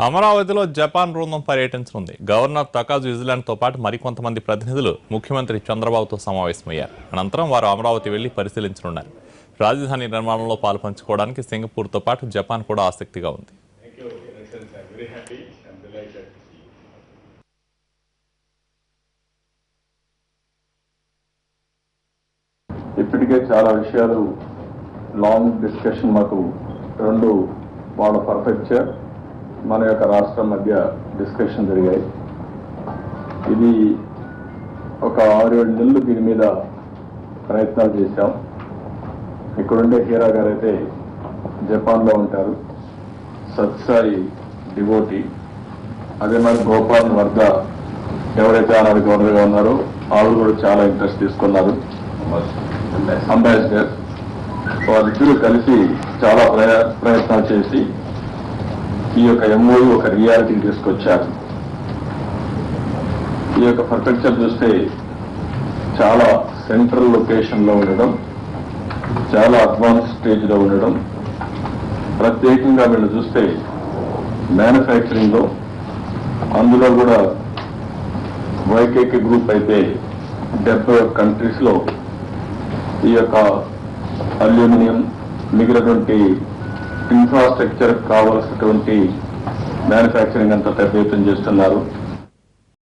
అమరావతిలో జపాన్ బృందం పర్యటించనుంది. గవర్నర్ తకాజు న్యూజిలాండ్తో పాటు మరికొంతమంది ప్రతినిధులు ముఖ్యమంత్రి చంద్రబాబుతో సమావేశమయ్యారు. అనంతరం వారు అమరావతి వెళ్లి పరిశీలించనున్నారు. రాజధాని నిర్మాణంలో పాలుపంచుకోవడానికి సింగపూర్తో పాటు జపాన్ కూడా ఆసక్తిగా ఉంది. ఇప్పటికే చాలా విషయాలు లాంగ్ డిస్కషన్ మాకు రెండు వాళ్ళ పర్ఫెక్చర్ మన యొక్క రాష్ట్రం మధ్య డిస్కషన్ జరిగాయి. ఇది ఒక 6-7 నెలలు దీని మీద ప్రయత్నాలు చేశాం. ఇక్కడుండే హీరా గారు అయితే జపాన్లో ఉంటారు, సత్సాయి డివోటీ. అదే మరి గోపాల్ వర్ధ ఎవరైతే ఆనాడు గవర్నర్గా ఉన్నారో ఆవిడ కూడా చాలా ఇంట్రెస్ట్ తీసుకున్నారు, అంబాసిడర్. వాళ్ళిద్దరూ కలిసి చాలా ప్రయత్నాలు చేసి ఈ యొక్క ఎంఓయూ ఒక రియాలిటీని తీసుకొచ్చారు. ఈ యొక్క పర్ఫెక్చర్ చూస్తే చాలా సెంట్రల్ లొకేషన్లో ఉండడం, చాలా అడ్వాన్స్ స్టేజ్లో ఉండడం, ప్రత్యేకంగా వీళ్ళు చూస్తే మ్యానుఫ్యాక్చరింగ్లో అందులో కూడా వైకేకే గ్రూప్ అయితే 70 కంట్రీస్లో ఈ యొక్క అల్యూమినియం మిగిలినటువంటి ఇన్ఫ్రాస్ట్రక్చర్ కావాల్సినటువంటి మ్యానుఫ్యాక్చరింగ్ అంతా పెద్ద ఎత్తున చేస్తున్నారు.